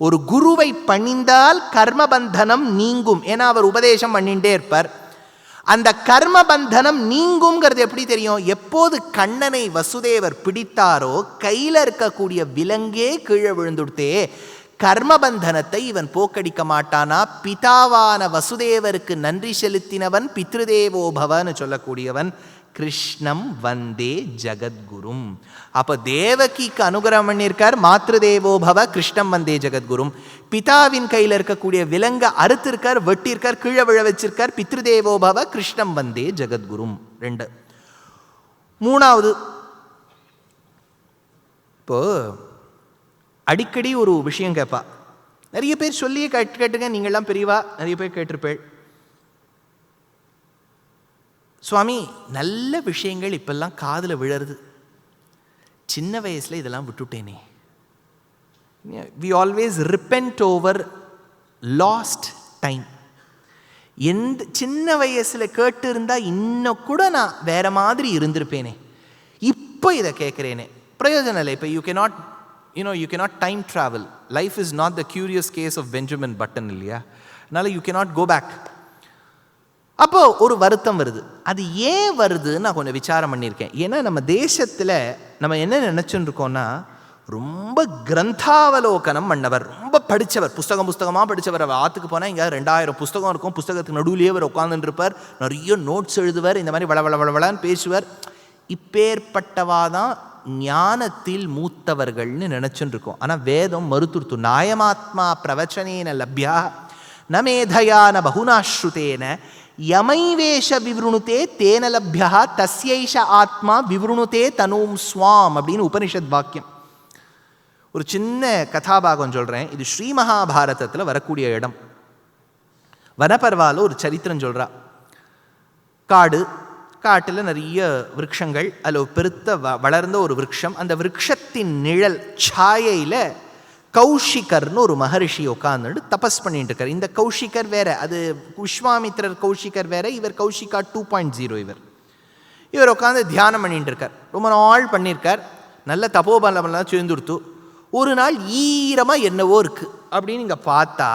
ஒரு குருவை பணிந்தால் கர்மபந்தனம் நீங்கும். ஏன்னா அவர் உபதேசம் பண்ணிட்டே இருப்பார். அந்த கர்மபந்தனம் நீங்கும்ங்கிறது எப்படி தெரியும்? எப்போது கண்ணனை வசுதேவர் பிடித்தாரோ கையில் இருக்கக்கூடிய விலங்கே கீழே விழுந்துடுத்தே, கர்மபந்தனத்தை இவன் போக்கடிக்க மாட்டானா? பிதாவான வசுதேவருக்கு நன்றி செலுத்தினவன் பித்ருதேவோபவன்னு சொல்லக்கூடியவன் கிருஷ்ணம் வந்தே ஜகத்குரும். அப்போ தேவகிக்கு அனுகிரகம் பண்ணியிருக்கார், மாத்ருதேவோபவ கிருஷ்ணம் வந்தே ஜகத்குரும். பிதாவின் கையில் இருக்கக்கூடிய விலங்க அறுத்திருக்கார், வெட்டியிருக்கார், கீழே விழ வச்சிருக்கார், பித்ருதேவோபவ கிருஷ்ணம் வந்தே ஜகத்குரும். 2. 3வது, இப்போ அடிக்கடி ஒரு விஷயம் கேட்பா. நிறைய பேர் சொல்லியே கேட்டுங்க, நீங்கள்லாம் பெரியவா, நிறைய பேர் கேட்டிருப்பேள். சுவாமி, நல்ல விஷயங்கள் இப்பெல்லாம் காதில் விழருது, சின்ன வயசில் இதெல்லாம் விட்டுட்டேனே. We always repent over last time. சின்ன வயசில் கேட்டு இருந்தால் இன்னும் கூட நான் வேற மாதிரி இருந்திருப்பேனே, இப்போ இதை கேட்குறேனே. பிரயோஜனம் இல்லை. இப்போ you cannot time travel. Life is not the curious case of Benjamin Button இல்லையா? அதனால் you cannot go back. அப்போ ஒரு வருத்தம் வருது. அது ஏன் வருதுன்னு நான் கொஞ்சம் விசாரம் பண்ணியிருக்கேன். ஏன்னா நம்ம தேசத்தில் நம்ம என்ன நினச்சுன்னு இருக்கோம்னா, ரொம்ப கிரந்தாவலோகனம் பண்ணவர், ரொம்ப படித்தவர், புஸ்தகமாக படித்தவர். அவர் ஆற்றுக்கு போனால் இங்கே 2000 புஸ்தகம் இருக்கும், புஸ்தகத்துக்கு நடுவிலேயே அவர் உட்காந்துட்டு இருப்பார், நிறைய நோட்ஸ் எழுதுவார், இந்த மாதிரி வளவளன்னு பேசுவார். இப்பேற்பட்டவாதான் ஞானத்தில் மூத்தவர்கள்னு நினச்சுன்னு இருக்கோம். ஆனால் வேதம் மறுத்துருத்து. நாயமாத்மா பிரவச்சனேன லப்யா ந மேதையா ந பகுனாஸ்ருதேன யமைவேஷ விவருணுதே தேன லப்யா தஸ்யைஷ ஆத்மா விவருணுதே தனூம் ஸ்வாம் அப்படின்னு உபனிஷத் வாக்கியம். ஒரு சின்ன கதாபாகம் சொல்கிறேன். இது ஸ்ரீ மகாபாரதத்தில் வரக்கூடிய இடம். வனப்பர்வால ஒரு சரித்திரம் சொல்கிறா. காட்டில் நிறைய விருட்சங்கள், அதில் பெருத்த வளர்ந்த ஒரு விருட்சம். அந்த விருட்சத்தின் நிழல் சாயையில் கௌஷிகர்னு ஒரு மகரிஷி உட்காந்துட்டு தபஸ் பண்ணிட்டு இருக்கார். இந்த கௌஷிகர் வேற, அது விஸ்வாமித்திரர் கௌஷிகர் வேற, இவர் கௌஷிகா 2.0. இவர் உட்காந்து தியானம் பண்ணிட்டு இருக்கார். ரொம்ப நாள் பண்ணியிருக்கார். நல்ல தபோபலமெல்லாம் சேர்ந்துடுத்து. ஒரு நாள் ஈரமாக என்னவோ இருக்குது அப்படின்னு இங்கே பார்த்தா,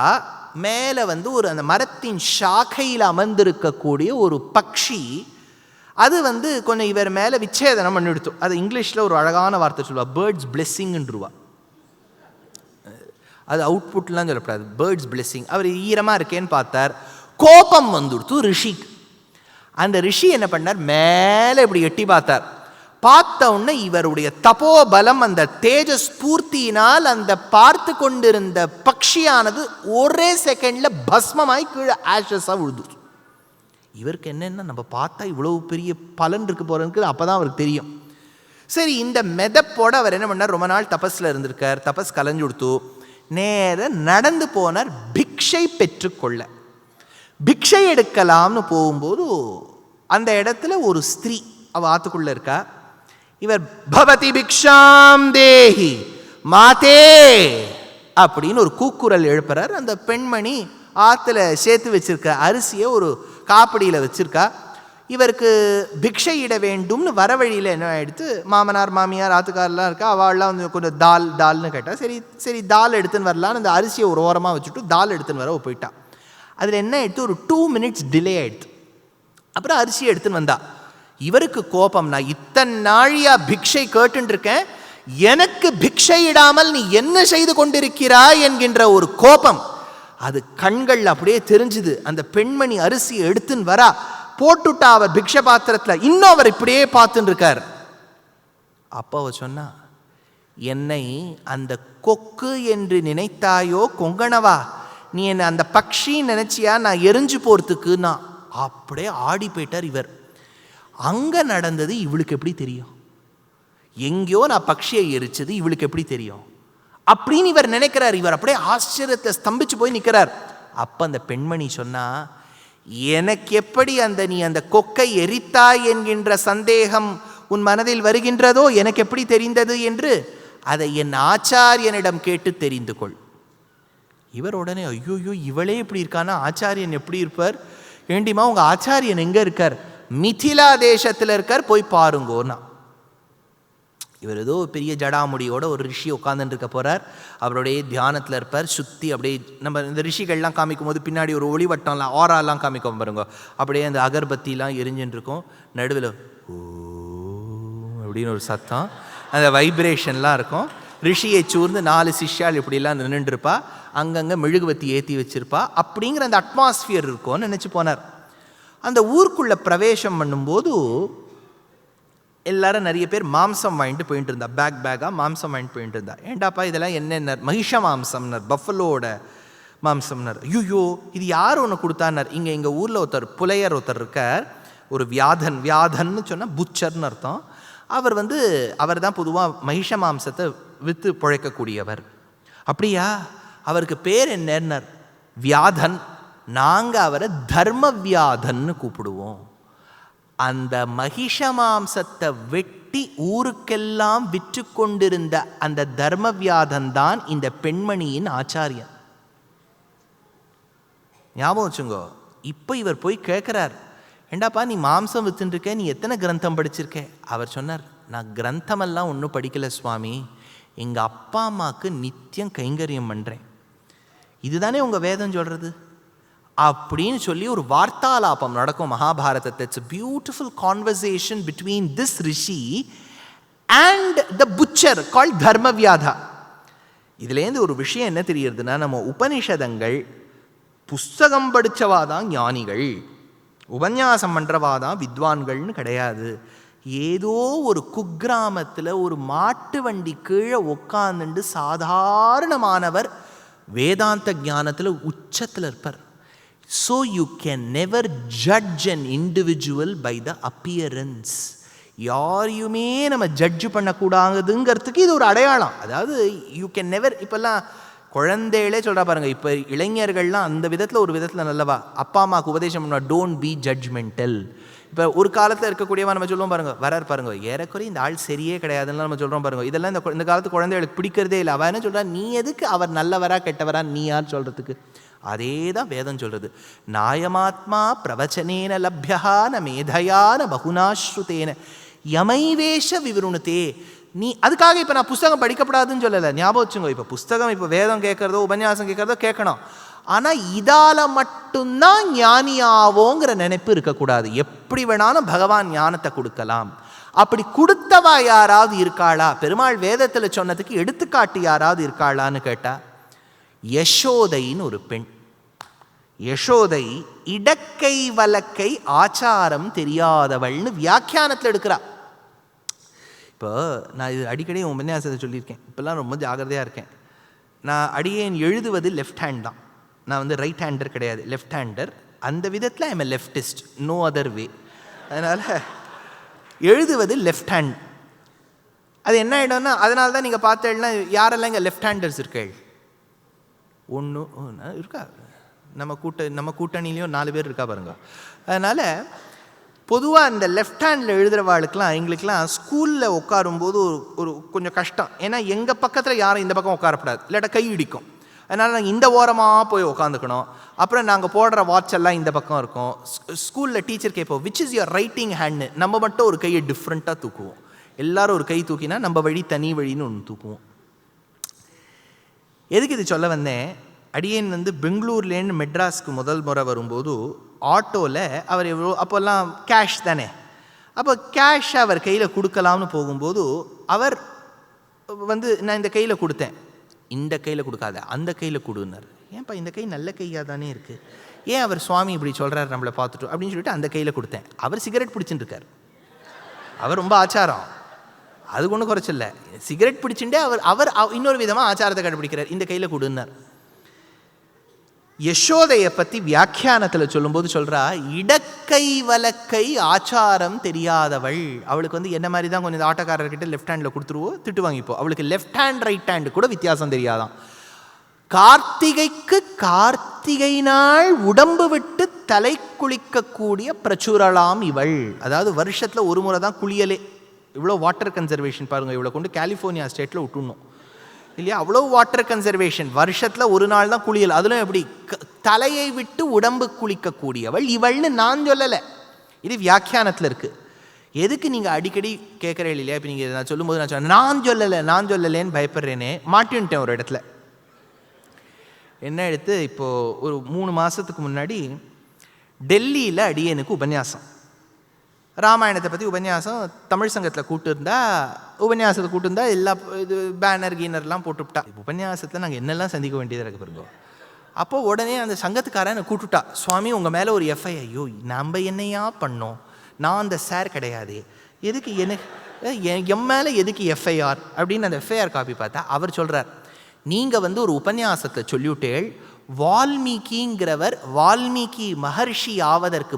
மேலே ஒரு அந்த மரத்தின் ஷாக்கையில் அமர்ந்திருக்கக்கூடிய ஒரு பக்ஷி, அது கொஞ்சம் இவர் மேலே விச்சேதனம் பண்ணிடுத்து. அது இங்கிலீஷில் ஒரு அழகான வார்த்தை சொல்லுவா, பேர்ட்ஸ் பிளெஸ்ஸிங்ன்றவா. அது அவுட்புட்லாம் சொல்லப்படாது, பேர்ட்ஸ் பிளெஸ்ஸிங். அவர் ஈரமாக இருக்கேன்னு பார்த்தார், கோபம் வந்துடுத்து ரிஷிக்கு. அந்த ரிஷி என்ன பண்ணார், மேலே இப்படி எட்டி பார்த்தார். பார்த்த உடனே இவருடைய தபோபலம், அந்த தேஜஸ் பூர்த்தியினால் அந்த பார்த்து கொண்டிருந்த பக்ஷியானது ஒரே செகண்டில் பஸ்மமாய் கீழே ஆஷஸாக விழுது. இவருக்கு என்னென்னா, நம்ம பார்த்தா இவ்வளவு பெரிய பலன் இருக்கு போகிறதுக்கு அப்போ தான் அவருக்கு தெரியும். சரி, இந்த மெதப்போட அவர் என்ன பண்ணார், ரொம்ப நாள் தபஸில் இருந்திருக்கார். தபஸ் கலைஞ்சு கொடுத்து நேர நடந்து போனார் பிக்ஷை பெற்றுக்கொள்ள. பிக்ஷை எடுக்கலாம்னு போகும்போது அந்த இடத்துல ஒரு ஸ்திரீ அவ ஆத்துக்குள்ள இருக்கா. இவர் பவதி பிக்ஷாம் தேஹி மாதே அப்படின்னு ஒரு கூக்குரல் எழுப்புறார். அந்த பெண்மணி ஆற்றுல சேர்த்து வச்சிருக்க அரிசியை ஒரு காப்படியில் வச்சிருக்கா. இவருக்கு பிக்ஷை இட வேண்டும்னு வர வழியில் என்ன ஆகிடுத்து, மாமனார் மாமியார் ஆத்துக்காரெலாம் இருக்கா, அவள்லாம் கொஞ்சம் தால்னு கேட்டால், சரி தால் எடுத்துன்னு வரலான்னு அந்த அரிசியை ஒரு ஓரமாக வச்சுட்டு தால் எடுத்துன்னு வர போயிட்டா. அதில் என்ன ஆகிடுத்து, ஒரு 2 minutes டிலே ஆகிடுது. அப்புறம் அரிசியை எடுத்துன்னு வந்தா. இவருக்கு கோபம், நான் இத்தனை நாழியாக பிக்ஷை கேட்டுருக்கேன், எனக்கு பிக்ஷை இடாமல் நீ என்ன செய்து கொண்டிருக்கிறாய் என்கின்ற ஒரு கோபம் அது கண்கள் அப்படியே தெரிஞ்சுது. அந்த பெண்மணி அரிசியை எடுத்துன்னு வரா, போட்டுட்டா அவர் பிக்ஷ பாத்திரத்தில். இன்னும் அவர் இப்படியே பார்த்துன்னு இருக்கார். அப்போ அவ சொன்னா, என்னை அந்த கொக்கு என்று நினைத்தாயோ கொங்கணவா, நீ என்ன அந்த பக்ஷி நினைச்சியா, நான் எரிஞ்சு போறதுக்கு. நான் அப்படியே ஆடி போயிட்டார் இவர். அங்க நடந்தது இவளுக்கு எப்படி தெரியும், எங்கேயோ நான் பக்ஷியை எரிச்சது இவளுக்கு எப்படி தெரியும் அப்படின்னு இவர் நினைக்கிறார். இவர் அப்படியே ஆச்சரியத்தை ஸ்தம்பிச்சு போய் நிற்கிறார். அப்ப அந்த பெண்மணி சொன்னா, எனக்கு எப்படி நீ அந்த கொக்கை எரித்தாய் என்கின்ற சந்தேகம் உன் மனதில் வருகின்றதோ எனக்கு எப்படி தெரிந்தது என்று அதை என் ஆச்சாரியனிடம் கேட்டு தெரிந்து கொள். இவர் உடனே, ஐயோயோ இவளே இப்படி இருக்கானா, ஆச்சாரியன் எப்படி இருப்பார், ஏண்டிமா உங்க ஆச்சாரியன் எங்க இருக்கார், மிதிலா தேசத்தில் இருக்கார், போய் பாருங்கோன்னா. இவர் ஏதோ பெரிய ஜடாமுடியோட ஒரு ரிஷி உட்காந்துட்டு இருக்க போகிறார். அவருடைய தியானத்தில் இருப்பார். சுற்றி அப்படியே நம்ம இந்த ரிஷிகள்லாம் காமிக்கும் போது பின்னாடி ஒரு ஒளிவட்டம்லாம் ஆறாலாம் காமிக்கும் பாருங்க. அப்படியே அந்த அகர்பத்திலாம் எரிஞ்சுட்டு இருக்கும். நடுவில் ஓ அப்படின்னு ஒரு சத்தம், அந்த வைப்ரேஷன்லாம் இருக்கும். ரிஷியை சூர்ந்து 4 சிஷ்யால் இப்படிலாம் நின்றுருப்பா. அங்கங்கே மெழுகுவத்தி ஏற்றி வச்சிருப்பா. அப்படிங்கிற அந்த அட்மாஸ்பியர் இருக்கும்னு நினச்சி போனார். அந்த ஊருக்குள்ளே பிரவேசம் பண்ணும்போது எல்லாரும் நிறைய பேர் மாம்சம் வாங்கிட்டு போயிட்டு இருந்தா. பேக்காக மாம்சம் வாங்கிட்டு போயிட்டு இருந்தா. ஏண்டாப்பா இதெல்லாம் என்னென்ன? மகிஷ மாம்சம்னர், பஃபலோட மாம்சம்னர். ஐயோ இது யார் ஒன்று கொடுத்தானர்? எங்கள் ஊரில் ஒருத்தர் புலையர் ஒருத்தர் இருக்கார், ஒரு வியாதன்னு சொன்னால் புச்சர்னு அர்த்தம். அவர் தான் பொதுவாக மகிஷ மாம்சத்தை விற்று பிழைக்கக்கூடியவர். அப்படியா? அவருக்கு பேர் என்னன்னர்? வியாதன். நாங்கள் அவரை தர்ம வியாதன்னு கூப்பிடுவோம். அந்த மகிஷ மாம்சத்தை வெட்டி ஊருக்கெல்லாம் விற்று கொண்டிருந்த அந்த தர்ம வியாதன் தான் இந்த பெண்மணியின் ஆச்சாரியன். ஞாபகம் வச்சுங்கோ. இப்போ இவர் போய் கேட்குறார், ஏண்டாப்பா நீ மாம்சம் வித்துருக்க, நீ எத்தனை கிரந்தம் படிச்சிருக்க? அவர் சொன்னார், நான் கிரந்தமெல்லாம் ஒன்றும் படிக்கலை சுவாமி, எங்கள் அப்பா அம்மாவுக்கு நித்தியம் கைங்கரியம் பண்ணுறேன். இதுதானே உங்கள் வேதம் சொல்கிறது அப்படின்னு சொல்லி ஒரு வார்த்தாலாபம் நடக்கும் மகாபாரதத்தை. It's a beautiful conversation between this rishi and the butcher called தர்மவியாதா. இதுலேருந்து ஒரு விஷயம் என்ன தெரியுதுன்னா, நம்ம உபனிஷதங்கள் புஸ்தகம் படித்தவாதான் ஞானிகள், உபன்யாசம் பண்ணுறவாதான் வித்வான்கள்னு கிடையாது. ஏதோ ஒரு குக்கிராமத்தில் ஒரு மாட்டு வண்டி கீழே உட்காந்துண்டு சாதாரணமானவர் வேதாந்த ஞானத்தில் உச்சத்தில் இருப்பார். So you can never judge an individual by the appearance. யாரையுமே நம்ம ஜட்ஜ் பண்ணக்கூடாதுங்கிறதுக்கு இது ஒரு அடையாளம். அதாவது யூ கேன் நெவர். இப்போல்லாம் குழந்தைகளே சொல்கிறா பாருங்க, இப்போ இளைஞர்கள்லாம் அந்த விதத்தில் ஒரு விதத்தில் நல்லவா அப்பா அம்மாவுக்கு உபதேசம் பண்ணுவா, டோன்ட் பி ஜட்ஜ்மெண்டல். இப்போ ஒரு காலத்தில் இருக்கக்கூடியவா நம்ம சொல்லுவோம் பாருங்க, வரார் பாருங்க, ஏறக்குறைய இந்த ஆள் சரியே கிடையாதுன்னு நம்ம சொல்கிறோம் பாருங்க. இதெல்லாம் இந்த காலத்து குழந்தைகளுக்கு பிடிக்கிறதே இல்லை. அவன் என்ன சொல்கிறா, நீ எதுக்கு அவர் நல்லவரா கெட்டவரா நீ யார் சொல்கிறதுக்கு? அதே தான் வேதம் சொல்கிறது. நாயமாத்மா பிரவச்சனேன லப்யா ந மேதையா ந பகுனாஸ்ருதேன யமைவேஷ விவருணத்தே. நீ அதுக்காக இப்போ நான் புஸ்தகம் படிக்கப்படாதுன்னு சொல்லலை, ஞாபகம் வச்சுங்க. இப்போ புஸ்தகம், இப்போ வேதம் கேட்குறதோ உபன்யாசம் கேட்குறதோ கேட்கணும். ஆனால் இதால் மட்டும்தான் ஞானியாவோங்கிற நினைப்பு இருக்கக்கூடாது. எப்படி வேணாலும் பகவான் ஞானத்தை கொடுக்கலாம். அப்படி கொடுத்தவா யாராவது இருக்காளா? பெருமாள் வேதத்தில் சொன்னதுக்கு எடுத்துக்காட்டு யாராவது இருக்காளான்னு கேட்டா, யசோதைன்னு ஒரு பெண். யசோதை இடக்கை வலக்கை ஆச்சாரம் தெரியாதவள்னு வியாக்கியானத்தில் எடுக்கிறா. இப்போ நான் இது அடிக்கடி உபன்யாசத்தை சொல்லியிருக்கேன், இப்போல்லாம் ரொம்ப ஜாகிரதையாக இருக்கேன். நான் அடியேன் எழுதுவது லெஃப்ட் ஹேண்ட் தான். நான் ரைட் ஹேண்டர் கிடையாது, லெஃப்ட் ஹேண்டர். அந்த விதத்தில் I'm a leftist, no other way. அதனால் எழுதுவது லெஃப்ட் ஹேண்ட். அது என்ன ஆகிடும்னா, அதனால தான் நீங்கள் பார்த்தேன்னா யாரெல்லாம் இங்கே லெஃப்ட் ஹேண்டர்ஸ் இருக்கேள்? ஒன்று இருக்கா, நம்ம கூட்டணியிலையும் 4 பேர் இருக்கா பாருங்க. அதனால் பொதுவாக இந்த லெஃப்ட் ஹேண்டில் எழுதுகிறவாளுக்கெலாம் எங்களுக்கெலாம் ஸ்கூலில் உட்காரும்போது ஒரு கொஞ்சம் கஷ்டம். ஏன்னா எங்கள் பக்கத்தில் யாரும் இந்த பக்கம் உட்காரப்படாது, இல்லாட்டா கை இடிக்கும். அதனால் நாங்கள் இந்த ஓரமாக போய் உட்காந்துக்கணும். அப்புறம் நாங்கள் போடுற வாட்ச் எல்லாம் இந்த பக்கம் இருக்கும். ஸ்கூலில் டீச்சர் கேட்போம், which is your writing hand. நம்ம மட்டும் ஒரு கையை டிஃப்ரெண்ட்டாக தூக்குவோம். எல்லாரும் ஒரு கை தூக்கினா நம்ம வழி தனி வழின்னு ஒன்று தூக்குவோம். எதுக்கு இது சொல்ல வந்தேன், அடியேன் பெங்களூர்லேருந்து மெட்ராஸ்க்கு முதல் முறை வரும்போது ஆட்டோவில் அவர் எவ்வளோ, அப்போல்லாம் கேஷ் தானே, அப்போ கேஷ் அவர் கையில் கொடுக்கலாம்னு போகும்போது அவர் நான் இந்த கையில் கொடுத்தேன், இந்த கையில் கொடுக்காத அந்த கையில் கொடுன்னார். ஏன்ப்பா இந்த கை நல்ல கையாக தானே இருக்குது, ஏன் அவர் சுவாமி இப்படி சொல்கிறார் நம்மளை பார்த்துட்டு அப்படின்னு சொல்லிட்டு அந்த கையில் கொடுத்தேன். அவர் சிகரெட் பிடிச்சிட்டு இருக்கார். அவர் ரொம்ப ஆச்சாரம், அது ஒன்றும் குறைச்சில்ல. சிகரெட் பிடிச்சுட்டே அவர் இன்னொரு விதமாக ஆச்சாரத்தை கண்டுபிடிக்கிறார். இந்த கையில் கொடுன்னார். யசோதையை பற்றி வியாக்கியானத்தில் சொல்லும்போது சொல்கிறா, இடக்கை வலக்கை ஆச்சாரம் தெரியாதவள். அவளுக்கு என்ன மாதிரி தான் கொஞ்சம் ஆட்டோக்காரர்கிட்ட லெஃப்ட் ஹேண்டில் கொடுத்துருவோம், திட்டு வாங்கிப்போம். அவளுக்கு லெஃப்ட் ஹேண்ட் ரைட் ஹேண்டு கூட வித்தியாசம் தெரியாதான். கார்த்திகைக்கு கார்த்திகை நாள் உடம்பு விட்டு தலை குளிக்கக்கூடிய பிரச்சுரலாம் இவள். அதாவது வருஷத்தில் ஒரு முறை தான் குளியலே. இவ்வளோ வாட்டர் கன்சர்வேஷன் பாருங்கள், இவ்வளோ கொண்டு கலிஃபோர்னியா ஸ்டேட்டில் விட்டுணும் இல்லையா? அவ்வளோ வாட்டர் கன்சர்வேஷன், வருஷத்தில் ஒரு நாள் தான் குளியல். அதிலும் எப்படி தலையை விட்டு உடம்பு குளிக்கக்கூடியவள் இவள்னு நான் சொல்லலை. இது வியாக்கியானத்தில் இருக்குது. எதுக்கு நீங்கள் அடிக்கடி கேட்குறேன் இல்லையா? இப்போ நீங்கள் நான் சொல்லும்போது நான் சொன்னேன் நான் சொல்லலைன்னு பயப்படுறேனே, மாட்டின்ட்டேன் ஒரு இடத்துல. என்ன எடுத்து இப்போது ஒரு 3 மாதத்துக்கு முன்னாடி டெல்லியில் அடியனுக்கு உபன்யாசம், ராமாயணத்தை பற்றி உபன்யாசம். தமிழ் சங்கத்தில் கூப்பிட்டுருந்தா, உபன்யாசத்தை கூப்பிட்டுருந்தா எல்லா இது பேனர் கீனர்லாம் போட்டுவிட்டா. உபன்யாசத்தில் நாங்கள் என்னெல்லாம் சந்திக்க வேண்டியதாக இருக்கு பாருங்க. அப்போது உடனே அந்த சங்கத்துக்காரன் என்னை கூப்பிட்டுட்டா, சுவாமி உங்கள் மேலே ஒரு எஃப்ஐ. ஐயோ நம்ம என்னையா பண்ணோம், நான் அந்த சார் கிடையாது, எதுக்கு என் மேலே எதுக்கு எஃப்ஐஆர் அப்படின்னு அந்த எஃப்ஐஆர் காப்பி பார்த்தா அவர் சொல்கிறார், நீங்கள் ஒரு உபன்யாசத்தை சொல்லிவிட்டேள், வால்மீகிங்கிறவர் வால்மீகி மகர்ஷி ஆவதற்கு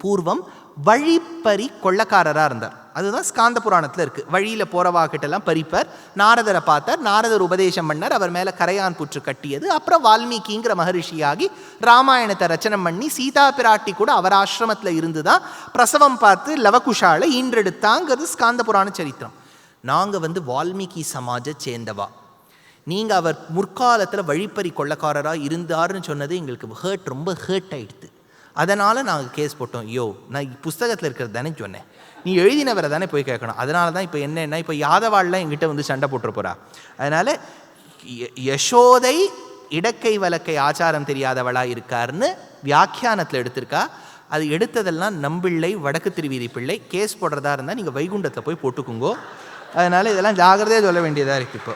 பூர்வம் வழிப்பறி கொள்ளக்காரராக இருந்தார். அதுதான் ஸ்காந்த புராணத்தில் இருக்குது. வழியில் போகிறவாக்கிட்டெல்லாம் பறிப்பர். நாரதரை பார்த்தார், நாரதர் உபதேசம் பண்ணார், அவர் மேலே கரையான் புற்று கட்டியது. அப்புறம் வால்மீகிங்கிற மகரிஷியாகி ராமாயணத்தை ரச்சனை பண்ணி சீதா பிராட்டி கூட அவர் ஆசிரமத்தில் இருந்து தான் பிரசவம் பார்த்து லவகுஷாலை ஈன்றெடுத்தாங்கிறது ஸ்காந்த புராண சரித்திரம். நாங்கள் வால்மீகி சமாஜை சேர்ந்தவா, நீங்கள் அவர் முற்காலத்தில் வழிப்பறி கொள்ளக்காரராக இருந்தார்னு சொன்னது எங்களுக்கு ரொம்ப ஹேர்ட் ஆகிடுது. அதனால் நாங்கள் கேஸ் போட்டோம். நான் புஸ்தகத்தில் இருக்கிறது தானே சொன்னேன், நீ எழுதினவரை தானே போய் கேட்கணும். அதனால தான் இப்போ என்னென்னா, இப்போ யாதவாள்லாம் எங்கிட்ட சண்டை போட்டுற போகிறா. அதனால் யசோதை இடக்கை வலக்கை ஆச்சாரம் தெரியாதவளாக இருக்காருன்னு வியாக்கியானத்தில் எடுத்திருக்கா. அது எடுத்ததெல்லாம் நம்பிள்ளை வடக்கு திருவீதி பிள்ளை. கேஸ் போடுறதா இருந்தால் நீங்கள் வைகுண்டத்தில் போய் போட்டுக்குங்கோ. அதனால் இதெல்லாம் ஜாகிரதையாக சொல்ல வேண்டியதாக இருக்குது இப்போ.